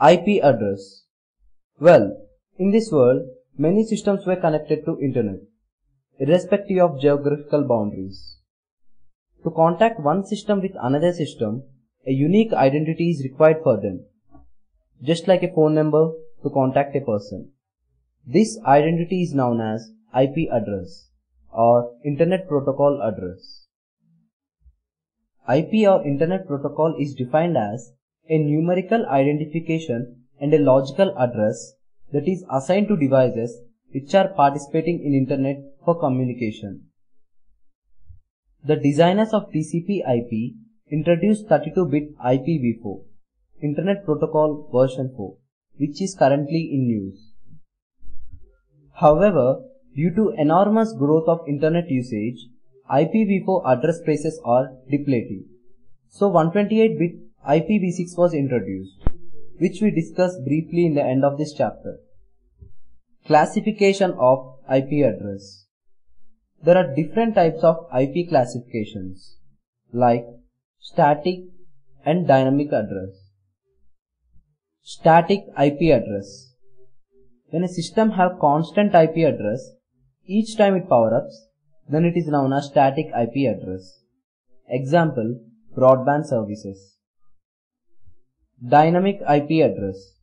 IP address. Well, in this world, many systems were connected to internet, irrespective of geographical boundaries. To contact one system with another system, a unique identity is required for them, just like a phone number to contact a person. This identity is known as IP address or Internet Protocol address. IP or Internet Protocol is defined as a numerical identification and a logical address that is assigned to devices which are participating in Internet for communication. The designers of TCP/IP introduced 32-bit IPv4, Internet Protocol version 4, which is currently in use. However, due to enormous growth of Internet usage, IPv4 address spaces are depleting. So 128-bit IPv6 was introduced, which we discussed briefly in the end of this chapter. Classification of IP address. There are different types of IP classifications like static and dynamic address. Static IP address. When a system has constant IP address, each time it power ups, then it is known as static IP address. Example, broadband services. Dynamic IP address.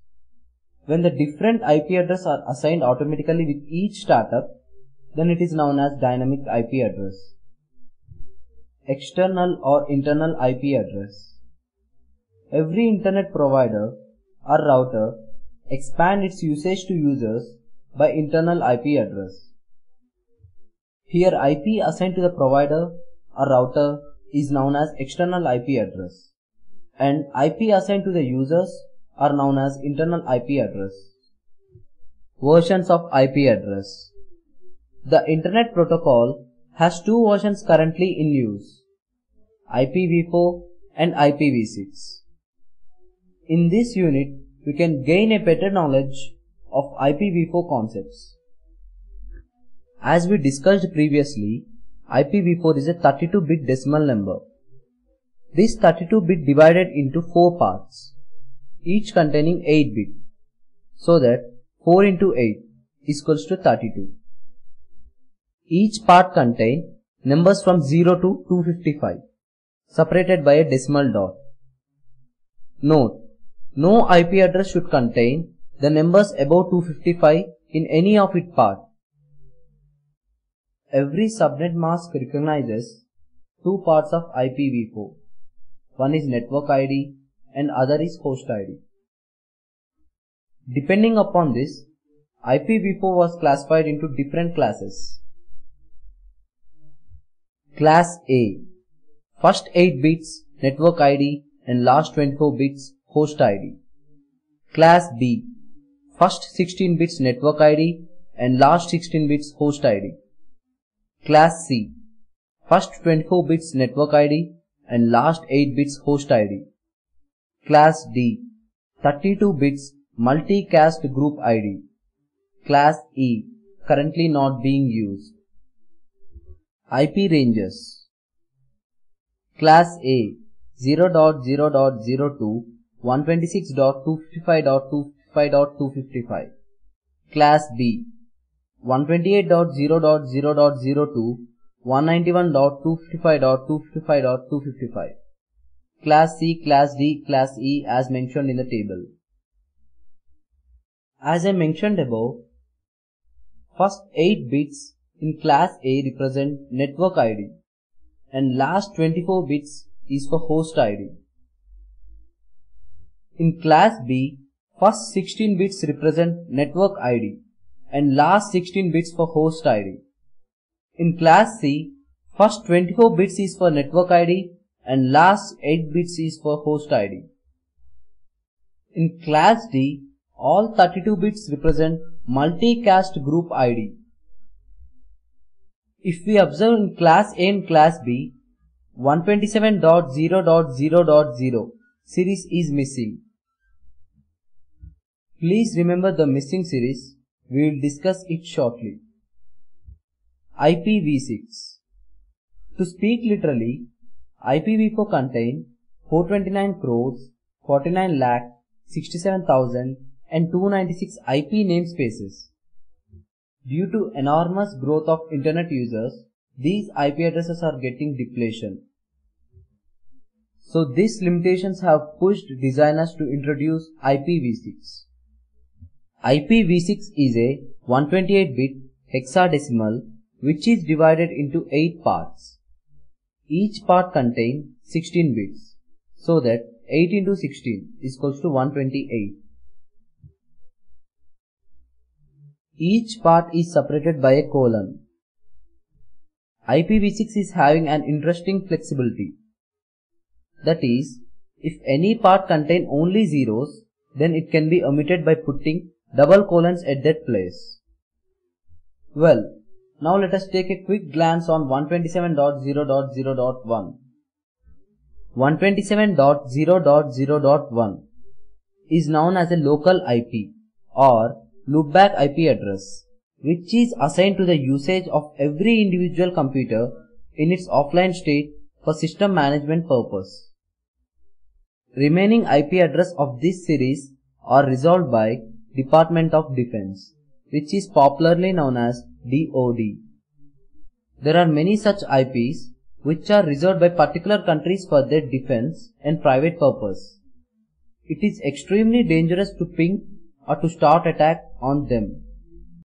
When the different IP addresses are assigned automatically with each startup, then it is known as dynamic IP address. External or internal IP address. Every internet provider or router expand its usage to users by internal IP address. Here IP assigned to the provider or router is known as external IP address, and IP assigned to the users are known as internal IP address. Versions of IP address. The Internet Protocol has two versions currently in use, IPv4 and IPv6. In this unit, we can gain a better knowledge of IPv4 concepts. As we discussed previously, IPv4 is a 32-bit decimal number. This 32-bit divided into 4 parts, each containing 8 bits, so that 4 into 8 is equals to 32. Each part contains numbers from 0 to 255, separated by a decimal dot. Note, no IP address should contain the numbers above 255 in any of its parts. Every subnet mask recognizes two parts of IPv4. One is network ID and other is host ID. Depending upon this, IPv4 was classified into different classes. Class A. First 8 bits network ID and last 24 bits host ID. Class B. First 16 bits network ID and last 16 bits host ID. Class C. First 24 bits network ID and last 8 bits host ID. Class D. 32 bits multicast group ID. Class E. Currently not being used. IP ranges. Class A 0.0.02 126.255.255.255. Class B 128.0.0.02 191.255.255.255. Class C, Class D, Class E as mentioned in the table. As I mentioned above, first 8 bits in Class A represent network ID and last 24 bits is for host ID. In Class B, first 16 bits represent network ID and last 16 bits for host ID. In Class C, first 24 bits is for network ID and last 8 bits is for host ID. In Class D, all 32 bits represent multicast group ID. If we observe in Class A and Class B, 127.0.0.0 series is missing. Please remember the missing series, we will discuss it shortly. IPv6. To speak literally, IPv4 contains 429 crores 49 lakh 67,000 and 296 IP namespaces. Due to enormous growth of internet users, these IP addresses are getting depletion. So these limitations have pushed designers to introduce IPv6. IPv6 is a 128-bit hexadecimal which is divided into 8 parts. Each part contains 16 bits, so that 8 into 16 is equals to 128. Each part is separated by a colon. IPv6 is having an interesting flexibility. That is, if any part contains only zeros, then it can be omitted by putting double colons at that place. Well, now let us take a quick glance on 127.0.0.1. 127.0.0.1 is known as a local IP or loopback IP address, which is assigned to the usage of every individual computer in its offline state for system management purpose. Remaining IP address of this series are resolved by Department of Defense, which is popularly known as DoD. There are many such IPs which are reserved by particular countries for their defense and private purpose. It is extremely dangerous to ping or to start attack on them.